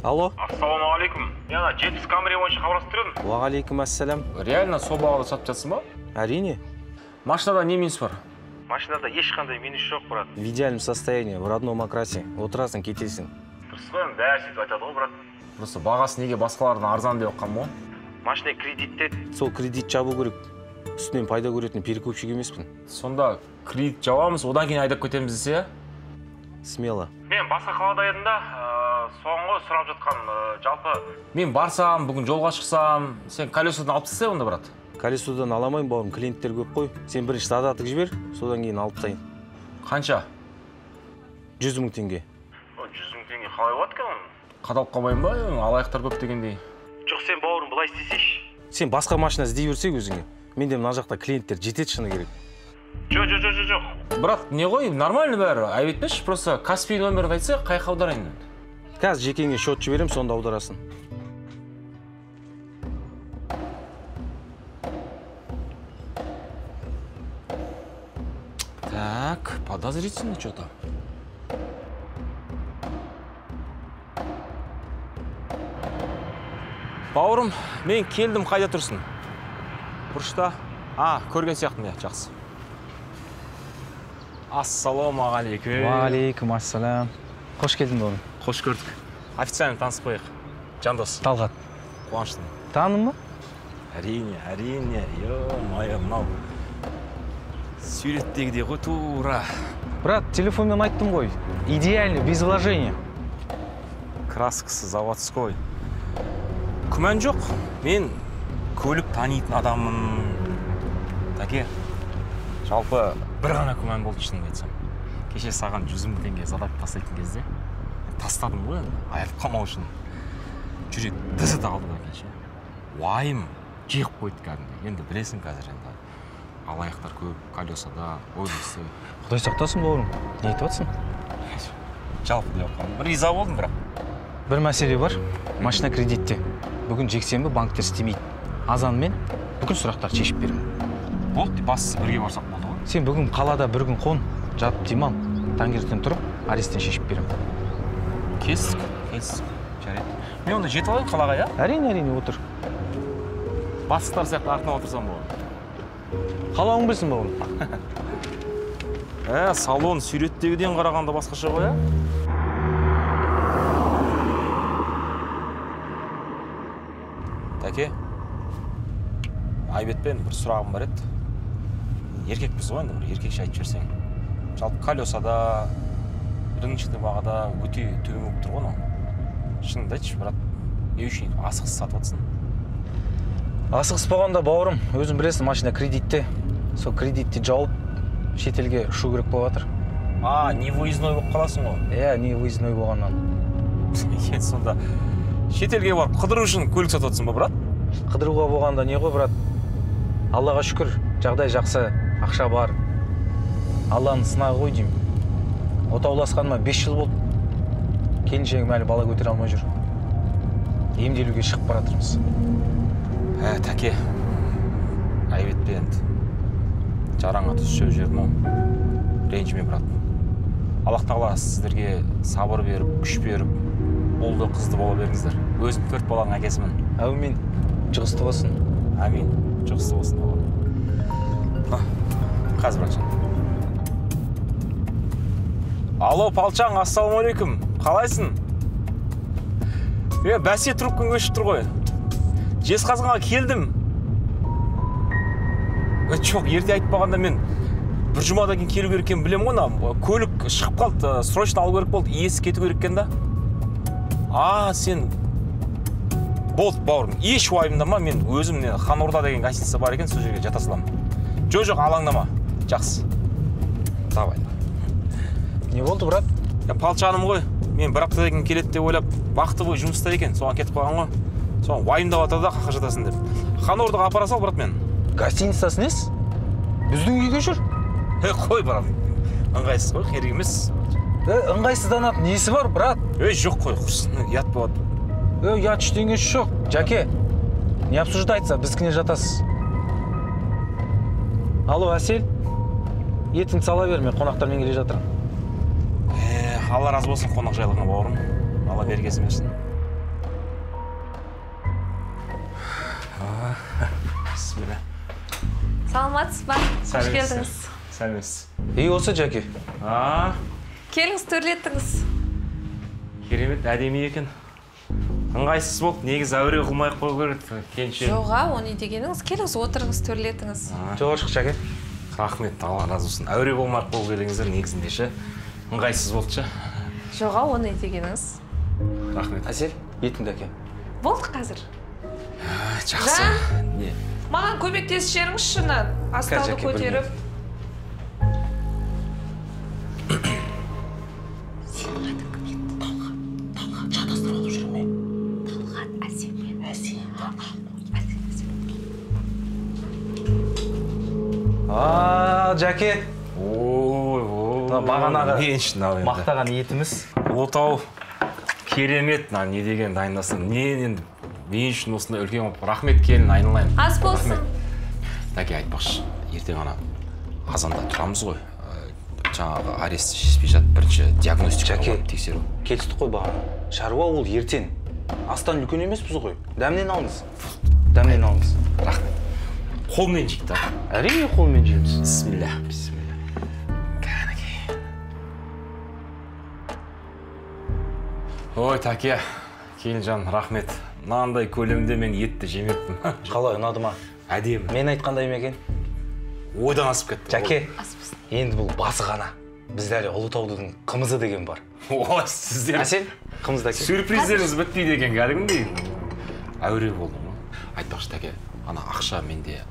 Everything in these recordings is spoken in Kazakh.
Алло. Ассалаумағалейкум. Яна, жетпіс камере бойынша хабарласып тұр едім. Уағалейкум ассалам. Реально сол бағада сатып жатсың ба? Әрине. Машинада не минус бар? Машинада ешқандай минус жоқ, брат. В идеальном состоянии, в родном окрасе. Отырасың, кетесің. Дұрыс қой, бәрі сөйтіп айтады ғой, брат. Просто бағасы неге басқалардан арзан деп оққан ба? Машина кредитте. Сол кредит жабу керек. Үстінен пайда көретін перекупщик емеспін. Сонда кредит жабамыз, одан кейін айдап кетеміз десе? Смело. Мен басқа қалада едім да, соңғы сұрап жатқан жалпы. Мен барсам, бүгін жолға шықсам, сен колесодан алып тастай онда, брат. Колесодан аламайын, бауырым, клиенттер көп қой. Сен бірінші задатық жібер, содан кейін алып тастайын. Қанша? 100 000 теңге. 100 000 теңге қалай болады екен? Қадалып қалмайын ба? Алаяқтар көп дегендей. Жоқ, сен бауырым былай істесейші. Сен басқа машина іздей берсең өзіңе. Менде мына жақта клиенттер жетеді, шыны керек. Жоқ. Брат, не ғой, нормально бәрі. Айбетпеш, просто Каспий номерін айтса, қай аударайын? Қазір жекеңе счет жіберем, сонда аударасын. Так, подозрительно что-то. Бауырым, мен келдім, қайда тұрсың? Бұрышта? Көрген сияқтым, я, жақсы. Ассалаумағалейкум. Уағалейкум ассалам. Қош келдің бауырым. Қош көрдік. Официально танысып қояйық. Жандос. Талғат. Қуаныштымын. Таным ба? Әрине. Ё-майо, мынау. Суреттегідей ғой, тура. Брат, телефонмен айттым ғой. Идеально, без вложения. Краскасы заводской. Күмән жоқ. Мен көлік танитын адаммын. Таке, жалпы бір ғана күмән болды шынымды айтсам. Кеше саған 100 000 теңге задап тастайтын кезде тастадым ғой, айырып қалмау үшін. Жүрек дізі тағылды да кеше. Уайым жиып қойды кәдімгі. Енді білесің қазір енді. Алаяқтар көп, колесада, ойлысы. Құдай сақтасын бауырым. Не айтып жатсың? Жалпы деп отқаным. Риза болдым бірақ. Бір мәселе бар. Машина кредитте. Бүгін жексенбі банктер істемейді. Азанмен бүгін сұрақтар шешіп беремін. Болды, бастысы бірге барсақ болды ғой. Сен бүгін қалада бір күн қон, жатып демал, таңертең тұрып, аресттен шешіп беремін. Келістік. Жарайды. Мен онда жетіп алайын қалаға, я? Әрине, отыр. Бастықтар сияқты артына отырсам болады. Қалауың білсін бауырым. Салон суреттегіден қарағанда басқаша ғой, я? Тәке, Айбетпен бір сұрағым бар еді. Еркекпіз ғой, енді бір еркекше айтып жіберсең. Жалпы колесада, рыночный бағада өте төмен болып тұр ғой. Шынымды айтшы, брат, не үшін асығыс сатып жатсың? Асығыс болғанда бауырым, өзің білесің, машина кредитте. Сол кредитті жауып, шетелге ұшу керек болып жатыр. Не выездной болып қаласың ғой? Не выездной болғаннан. Енді сонда шетелге барып қыдыру үшін көлік сатып жатсың ба, брат? Қыдыруға болғанда не ғой, брат? Аллаға шүкір, жағдай жақсы, ақша бар. Алланың сынағы ғой деймін. Отауласқаныма 5 жыл болды. Келіншегім әлі бала көтере алмай жүр. Емделуге шығып баратырмыз. Тәке, Айбетпен жараңа түс сөз жердің ол. Ренжіме, брат. Аллах тағала сіздерге сабыр беріп, күш беріп, ұлды қызды бола беріңіздер. Өзім 4 баланың әкесімін. Әумин, жұғысты болсын. Әмин, жұғысты болсын. Қазір, братжан. Алло, Палчаң, ассалаумалейкум. Қалайсың? Бәсе трубкаң өшіп тұр ғой. Жезқазғанға келдім. Жоқ, ерте айтпағанда мен бір жұмадан кейін келу керек екенін білем ғой. Көлік шығып қалды, срочно алу керек болды, иесі кету керек екен да. Сен болды, бауырым, еш уайымдама, мен өзім Хан-Орда деген гостиница бар екен, сол жерге жата саламын. Жоқ, алаңдама. Жақсы. Давай. Не болды, брат? Палчаным ғой. Мен бір аптадан кейін келеді деп ойлап, бақты бойы жұмыста екен, соған кетіп қалған ғой. Соған уайымдап жатыр да, қақа жатасың деп. Хан-Ордаға апара сал, брат, мен. Гостиницасы несі? Біздің үйге жүр. Қой, брат. Ыңғайсыз ғой, керек емес. Ыңғайсызданатын несі бар, брат? Жоқ, қой, құрсын, ят болады. Ят ештеңесі жоқ. Жаке, не обсуждается, біздікіне жатасыз. Алло, Әсел. Етін сала бер, мен қонақтармен келе жатырмын. Алла разы болсын қонақжайлығыңа бауырым. Алла бергесін берсін. Бисмилля. Саламатсыз ба? Қош келдіңіз. Сәлеметсіз. Осы Жәке. Келіңіз, төрлеттіңіз. Керемет, әдемі екен. Ыңғайсыз болып, негізі әуре қылмай қою керек. Жоға, оны дегеніңіз, келіңіз, отырыңыз, төрлетіңіз. Жоға шық, Жәке. Рахмет, Алла разы болсын. Әуре болмай қою келіңіздер негізінде ше. Ыңғайсыз болды ше. Жоға, оны дегеніңіз. Рахмет. Әсел, етіңді әке. Болды қазір. Жақсы. Не? Маған көмектесіп жеріңіз шыны. Астауды көтеріп. Жәке. Бағанағы мақтаған етіміз. Ұлытау керемет, не деген дайындасың. Не енді мен үшін осындай үлкен рахмет келін айналайын. Ас болсын. Тәке айтпақшы, ертең ана Қазанда тұрамыз ғой. Жаңағы арест шеспей жатып бірінші диагностика тексеру. Келістік қой бағана. Шаруа ол ертең. Астан үлкен емеспіз ғой. Дәмнен алыңыз. Дәмнен алыңыз. Рахмет. Қолмен жейді. Әрине қолмен жейміз. Бисмилля. Бисмилля. Кәнекей. Ой, Тәке. Келінжан, рахмет. Мынандай көлемде мен етті жемеппін. Қалай, ұнады ма? Әдемі. Мен айтқандай ма екен? Ойдан асып кетті. Жәке, енді бұл басы ғана. Бізде әлі Ұлытаудың қымызы деген бар. Ой, сіздер. Әсел, қымызды әке. Сюрприздеріңіз бітпейді екен, кәдімгідей. Әуре болдым ғой. Айтпақшы, Тәке, ана ақша менде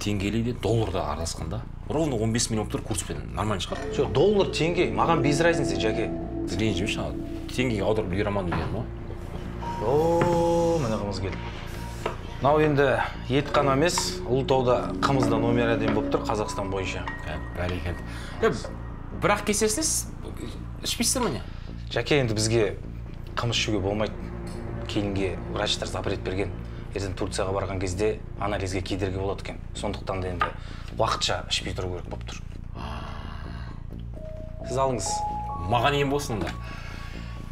теңгелейде, долларда араласқанда. Ровно 15 миллион тұр курспен. Нормально шығар? Жоқ, доллар, теңге. Маған без разницы, Жәке. Ренжімеш, теңгеге аударып үлгере алмадым деген ғой. Міне қымыз келді. Мынау енді ет қана емес, Ұлытауда қымызда номер әдемі болып тұр, Қазақстан бойынша. Бәрекелді. Бірақ кесесініз ішпейсіздер ме не? Жәке, енді бізге қымыз ішуге болмайды. Келінге врачтар запрет берген. Ертең Турцияға барған кезде анализге кедергі болады екен. Сондықтан да енді уақытша ішпей тұру керек болып тұр. Сіз алыңыз. Маған ем болсын онда.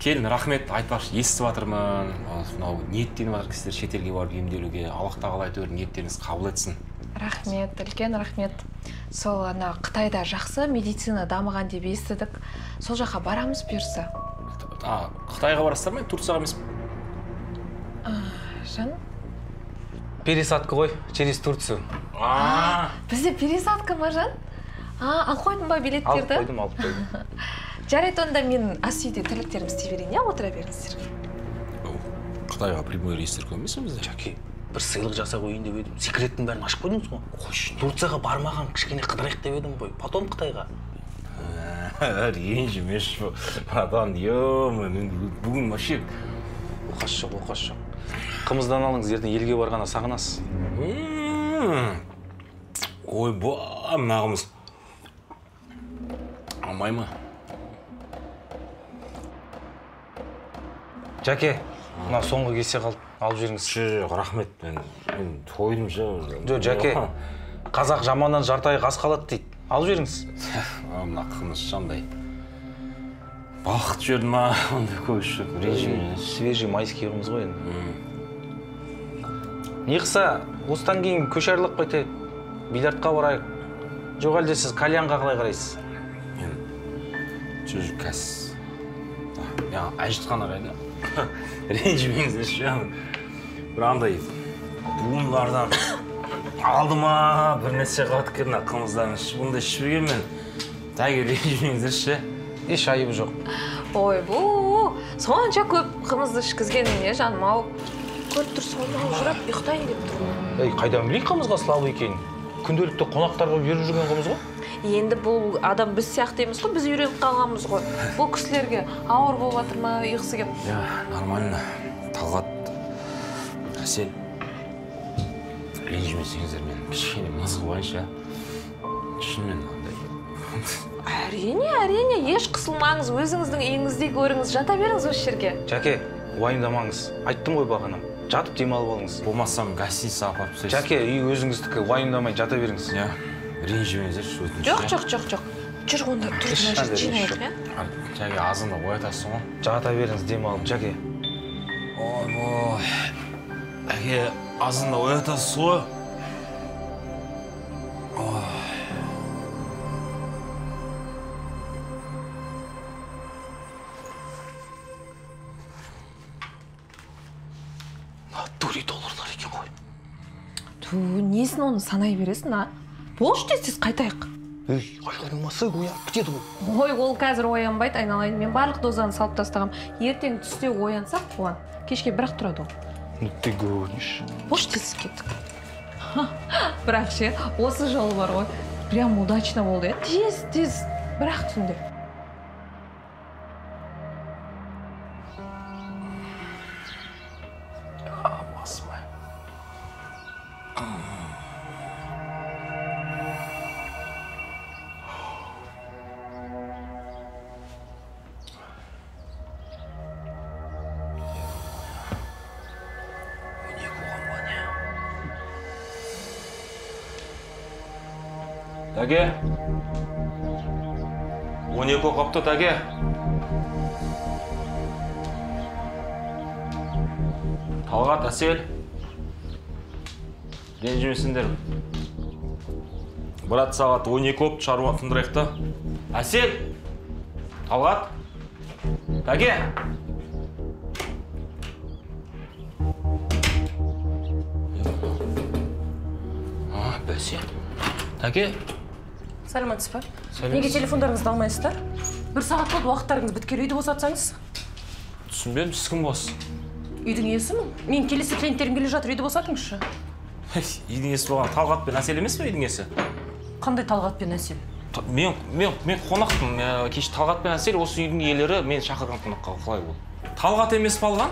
Келін, рахмет, айтпақшы, естіп жатырмын. Мынау ниеттеніп жатыр кісілер шетелге барып емделуге. Аллах тағала әйтеуір ниеттеріңіз қабыл етсін. Рахмет, үлкен рахмет. Сол ана Қытайда жақсы медицина дамыған деп естідік. Сол жаққа барамыз бұйырса. Қытайға барасыздар ма, Турцияға емес? Жан? Пересадка ғой, через Турцию. Бізде пересадка ма, Жан? Алып қойдың ба билеттерді? Алып қойдым. Жарайды, онда мен ас үйде тірліктерімді істей берейін, отыра беріңіздер. Қытайға прямой рейстер көмесің бізде? Жәке, бір сыйлық жасап қойын деп едім. Секреттің бәрін ашып қойдыңыз ғой? Қойшы, Турцияға бармаған кішкене қыдырайық деп едім ғой. Потом Қытайға. Ренжімеш, братан, бүгін вообще Оқас жоқ. Қымыздан алыңыз, ертең елге барғанда сағынасыз. Ой, мына қымыз. Алмай ма? Жәке, мына соңғы кесе қалды, алып жеріңіз. Жоқ, рахмет, мен тойдым Жоқ, Жәке, қазақ жаманнан жарты ай қас қалады дейді. Алып жеріңіз. Мына қымыз шандай. Бақыт жүрді ма, онда көші. Свежий майский қымыз ғой енді. Не қыса, осыдан кейін көшерлік қойты, бильярдқа барайық. Жоқ әлде сіз кальянға қалай қарайсыз? Мен жүз кәс. Мен әжітқан арайда. Ренжімеңіз ше. Бір андай буынлардан алды ма, бір нәрсе қатып кетті қымыздан. Бұнда ішпеген мен. Тәге ренжімеңіз ше. Еш айыбы жоқ. Ой, бұл сонша көп қымызды ішкізгеніне жаным ау. Көріп тұр, сонымен жүріп, ұйықтайын деп тұр. Қайдан білейін қымызға слабы екенін? Күнделікті қонақтарға беріп жүрген қымыз ғой? Енді бұл адам біз сияқты емес қой, біз үйреніп қалғанбыз ғой. Бұл кісілерге ауыр болып жатыр ма, ұйқысы кеп? Нормально. Талғат, Әсел, ренжімесеңіздер мен кішкене мыз қылайыншы. Шынымен андай. Әрине, еш қысылмаңыз, өзіңіздің үйіңізде көріңіз, жата беріңіз осы жерге. Жәке, уайымдамаңыз. Айттым ғой бағана. Жатып демалып алыңыз. Болмасам гостиница апарып тастайсыз. Жәке, үй өзіңіздікі, уайымдамай жата беріңіз. Ренжімеңіздер, өтініш. Жоқ. жүр онда тұрып мына жерді жинайық, иә? Жәке азында оятасың ғой. Жата беріңіз, демалып, Жәке. Ой, әке азында оятасыз ғой. Дури долларлар екен ғой. Ту, несін оны санай бересің, а? Болшы тез қайтайық. Ей, айқайланмаса оянып кетеді ғой. Ой, ол қазір оянбайды, айналайын. Мен барлық дозаны салып тастағам. Ертең түсте оянсақ, қуан. Кешке бірақ тұрады ол. Ну ты гонишь. Болшы тез кеттік. Бірақ ше, осы жолы бар ғой. Прям удачно болды, иә? Тез, бірақ түнде. Басмай. Тәке. 12 қапты, тәке. Талғат, Әсел. Ренжімесіңдер. Брат, сағат 12 қопты, шаруа тындырайық та. Әсел. Талғат. Тәке. Бәсе. Тәке. Сәлеметсіз ба? Неге телефондарыңызды алмайсыздар? Бір сағат болды, уақыттарыңыз біткелі, үйді босатсаңыз. Түсінбедім, сіз кім боласыз? Үйдің иесімін. Мен келесі клиенттерім келе жатыр, үйді босатыңызшы. Үйдің иесі болған Талғат пен Әсел емес пе үйдің иесі? Қандай Талғат пен Әсел? Мен қонақпын. Кеш Талғат пен Әсел осы үйдің иелері мен шақырған қонаққа қалай болды? Талғат емес Бағлан?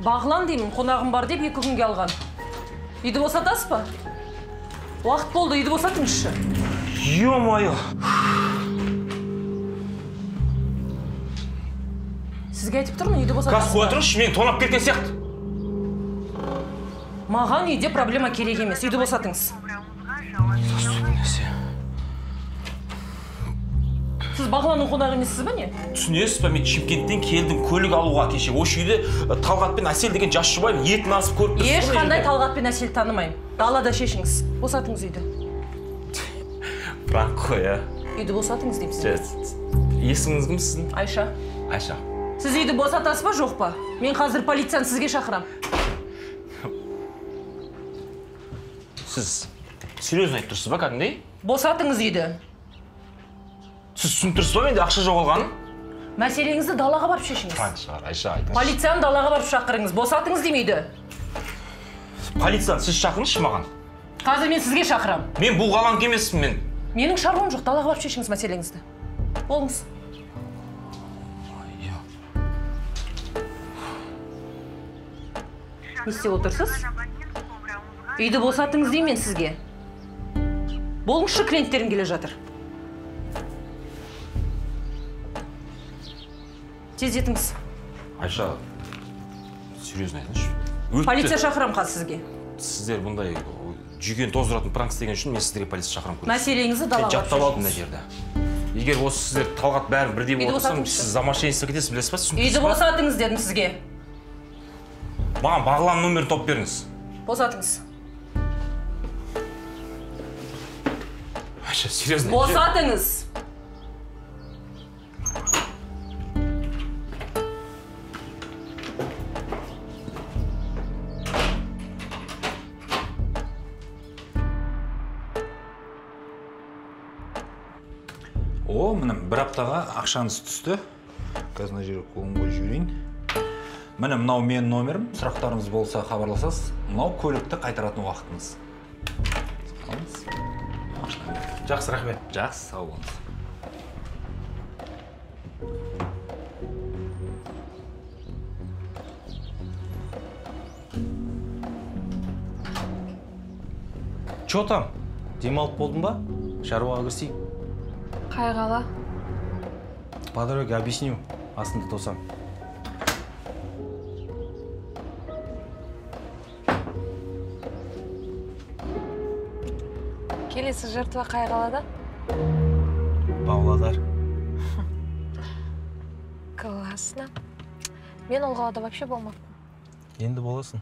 Бағлан деймін, қонағым бар деп 2 күнге алған. Үйді босатасыз ба? Уақыт болды, үйді босатыңызшы. Ё-моё! Сізге айтып тұрмын, үйді босатасыз Қас қоя тұрыңызшы, мен тонап кеткен сияқты. Маған үйде проблема керек емес, үйді босатыңыз. Сіз Бағланның қонағы емессіз ба не? Түсінесіз ба, мен Шымкенттен келдім көлік алуға кеше. Осы үйде Талғат пен Әсел деген жас жұбай етін асып көріп тұрсыз. Ешқандай Талғат пен Әсел танымаймын. Далада шешіңіз. Босатыңыз үйді. Бірақ қой, ә? Үйді босатыңыз деймін сізге. Есіміңіз кім сіздің? Айша. Айша. Сіз үйді босатасыз ба, жоқ па? Мен қазір полицияны сізге шақырам. Сіз серьезно айтып тұрсыз ба, кәдімгідей? Босатыңыз үйді. Сіз түсініп тұрсыз ба менде ақша жоғалғанын? Мәселеңізді далаға барып шешіңіз. Шығар, Айша, айтыңызшы. Полицияны далаға барып шақырыңыз. Босатыңыз деймін үйді. Полицияны сіз шақырыңызшы маған. Қазір мен сізге шақырам. Мен бұл қаланг емеспін мен. Менің шаруам жоқ, далаға барып шешіңіз мәселеңізді. Болыңыз. Не істеп отырсыз? Үйді босатыңыз деймін мен сізге. Болыңызшы, клиенттерім келе жатыр. Тез етіңіз. Айша, серьезно айтыңызшы. Полиция шақырам қазір сізге. Сіздер бұндай жүйкені тоздыратын пранк істеген үшін мен сіздерге полиция шақырам көрдім. Мәселеңізді далаға барып жаттап алдым мына жерді. Егер осы сіздер Талғат бәрін бірдей болып отырсам, сіз замашенница кетесіз, білесіз ба? Үйді босатыңыз дедім сізге. Маған Бағлан номерін топ беріңіз. Босатыңыз. Айша, серьезно? Босатыңыз. О, міне бір аптаға ақшаңыз түсті. Қазір мына жерге қолын қойып жіберейін. Міне мынау менің номерім. Сұрақтарыңыз болса хабарласасыз. Мынау көлікті қайтаратын уақытыңыз. Жақсы, рахмет. Жақсы, сау болыңыз. Чё там? Демалып болдың ба? Шаруаға кірісейік. Қайғала. По дороге объясню. Астында тосам. Келесі жертва қайғалада? Павлодар. Классно. Мен ол қалада вообще болмаппын. Енді боласың.